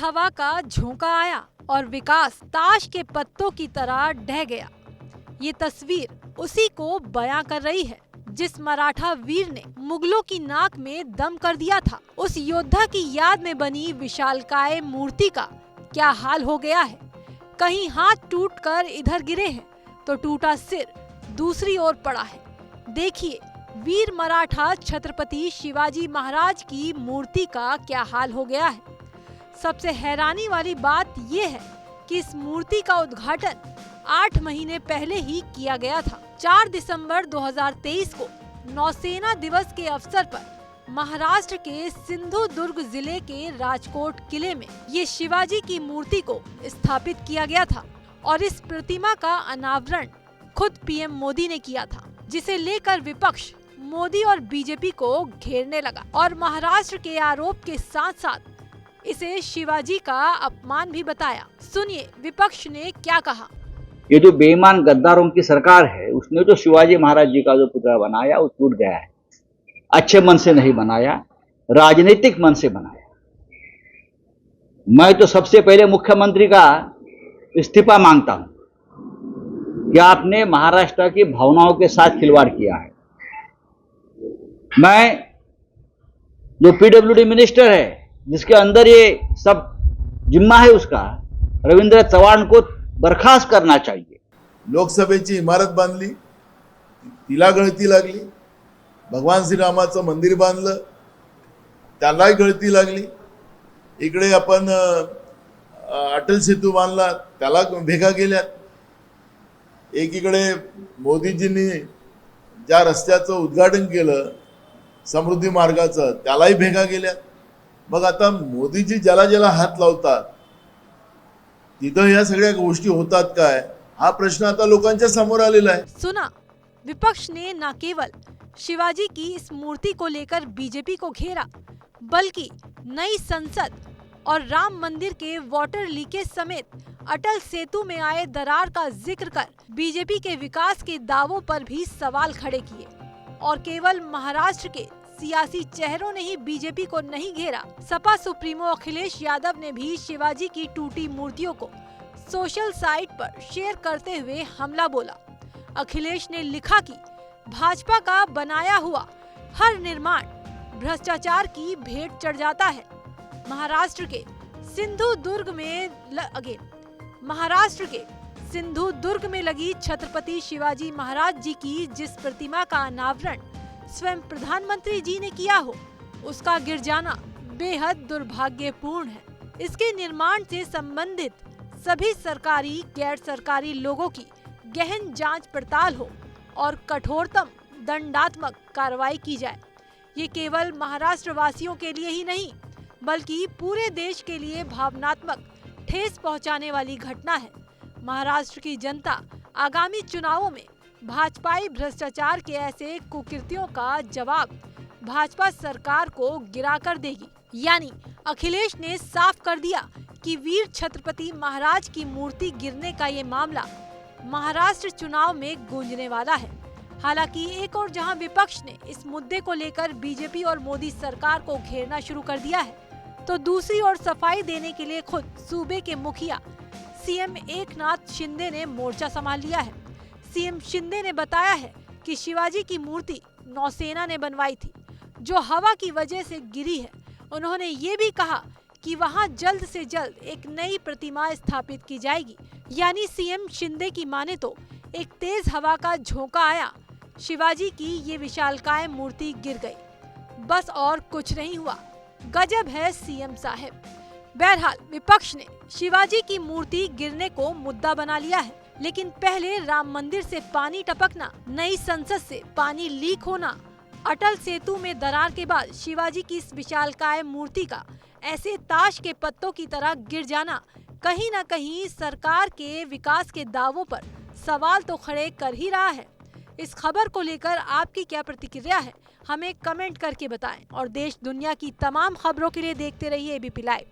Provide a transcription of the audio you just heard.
हवा का झोंका आया और विकास ताश के पत्तों की तरह ढह गया। ये तस्वीर उसी को बयां कर रही है जिस मराठा वीर ने मुगलों की नाक में दम कर दिया था। उस योद्धा की याद में बनी विशालकाय मूर्ति का क्या हाल हो गया है। कहीं हाथ टूटकर इधर गिरे हैं तो टूटा सिर दूसरी ओर पड़ा है। देखिए वीर मराठा छत्रपति शिवाजी महाराज की मूर्ति का क्या हाल हो गया है। सबसे हैरानी वाली बात यह है कि इस मूर्ति का उद्घाटन 8 महीने पहले ही किया गया था। 4 दिसंबर 2023 को नौसेना दिवस के अवसर पर महाराष्ट्र के सिंधुदुर्ग जिले के राजकोट किले में ये शिवाजी की मूर्ति को स्थापित किया गया था और इस प्रतिमा का अनावरण खुद पीएम मोदी ने किया था, जिसे लेकर विपक्ष मोदी और बीजेपी को घेरने लगा और महाराष्ट्र के आरोप के साथ साथ इसे शिवाजी का अपमान भी बताया। सुनिए विपक्ष ने क्या कहा। ये जो बेईमान गद्दारों की सरकार है उसने जो शिवाजी महाराज जी का जो पुतला बनाया वो टूट गया है। अच्छे मन से नहीं बनाया, राजनीतिक मन से बनाया। मैं तो सबसे पहले मुख्यमंत्री का इस्तीफा मांगता हूं कि आपने महाराष्ट्र की भावनाओं के साथ खिलवाड़ किया है। मैं जो पीडब्ल्यूडी मिनिस्टर है जिसके अंदर ये सब जिम्मा है उसका, रविंद्र चव्हाण को बर्खास्त करना चाहिए। लोकसभेची इमारत बांधली, तिला गळती लागली। भगवान श्रीरामाचं मंदिर बांधलं, त्यालाही गळती लागली। इकडे आपण अटल सेतू बांधला, त्याला भेगा गेल्यात। एकीकडे मोदीजींनी ज्या रस्त्याचं उद्घाटन केलं समृद्धी मार्गाचं, त्यालाही भेगा गेल्यात। मग आता मोदीजी ज्याला ज्याला हात लावतात तिथं या सगळ्या गोष्टी होतात काय, हा प्रश्न आता लोकांच्या समोर आलेला है। सुना, विपक्ष ने न केवल शिवाजी की इस मूर्ति को लेकर बीजेपी को घेरा, बल्कि नई संसद और राम मंदिर के वाटर लीकेज समेत अटल सेतु में आए दरार का जिक्र कर बीजेपी के विकास के दावों पर भी सवाल खड़े किए। और केवल महाराष्ट्र के सियासी चेहरों ने ही बीजेपी को नहीं घेरा, सपा सुप्रीमो अखिलेश यादव ने भी शिवाजी की टूटी मूर्तियों को सोशल साइट पर शेयर करते हुए हमला बोला। अखिलेश ने लिखा कि भाजपा का बनाया हुआ हर निर्माण भ्रष्टाचार की भेंट चढ़ जाता है। महाराष्ट्र के सिंधुदुर्ग में लगी छत्रपति शिवाजी महाराज जी की जिस प्रतिमा का अनावरण स्वयं प्रधानमंत्री जी ने किया हो, उसका गिर जाना बेहद दुर्भाग्यपूर्ण है। इसके निर्माण से संबंधित सभी सरकारी गैर सरकारी लोगों की गहन जांच पड़ताल हो और कठोरतम दंडात्मक कार्रवाई की जाए। ये केवल महाराष्ट्र वासियों के लिए ही नहीं बल्कि पूरे देश के लिए भावनात्मक ठेस पहुंचाने वाली घटना है। महाराष्ट्र की जनता आगामी चुनावों में भाजपाई भ्रष्टाचार के ऐसे कुकृत्यों का जवाब भाजपा सरकार को गिरा कर देगी। यानी अखिलेश ने साफ कर दिया कि वीर छत्रपति महाराज की मूर्ति गिरने का ये मामला महाराष्ट्र चुनाव में गूंजने वाला है। हालांकि एक और जहां विपक्ष ने इस मुद्दे को लेकर बीजेपी और मोदी सरकार को घेरना शुरू कर दिया है, तो दूसरी ओर सफाई देने के लिए खुद सूबे के मुखिया सीएम एकनाथ शिंदे ने मोर्चा संभाल लिया है। सीएम शिंदे ने बताया है कि शिवाजी की मूर्ति नौसेना ने बनवाई थी जो हवा की वजह से गिरी है। उन्होंने ये भी कहा कि वहां जल्द से जल्द एक नई प्रतिमा स्थापित की जाएगी। यानी सीएम शिंदे की माने तो एक तेज हवा का झोंका आया, शिवाजी की ये विशालकाय मूर्ति गिर गई, बस और कुछ नहीं हुआ। गजब है सीएम साहब। बहरहाल विपक्ष ने शिवाजी की मूर्ति गिरने को मुद्दा बना लिया है, लेकिन पहले राम मंदिर से पानी टपकना, नई संसद से पानी लीक होना, अटल सेतु में दरार के बाद शिवाजी की इस विशालकाय मूर्ति का ऐसे ताश के पत्तों की तरह गिर जाना कहीं न कहीं सरकार के विकास के दावों पर सवाल तो खड़े कर ही रहा है। इस खबर को लेकर आपकी क्या प्रतिक्रिया है, हमें कमेंट करके बताएं और देश दुनिया की तमाम खबरों के लिए देखते रहिए एबीपी लाइव।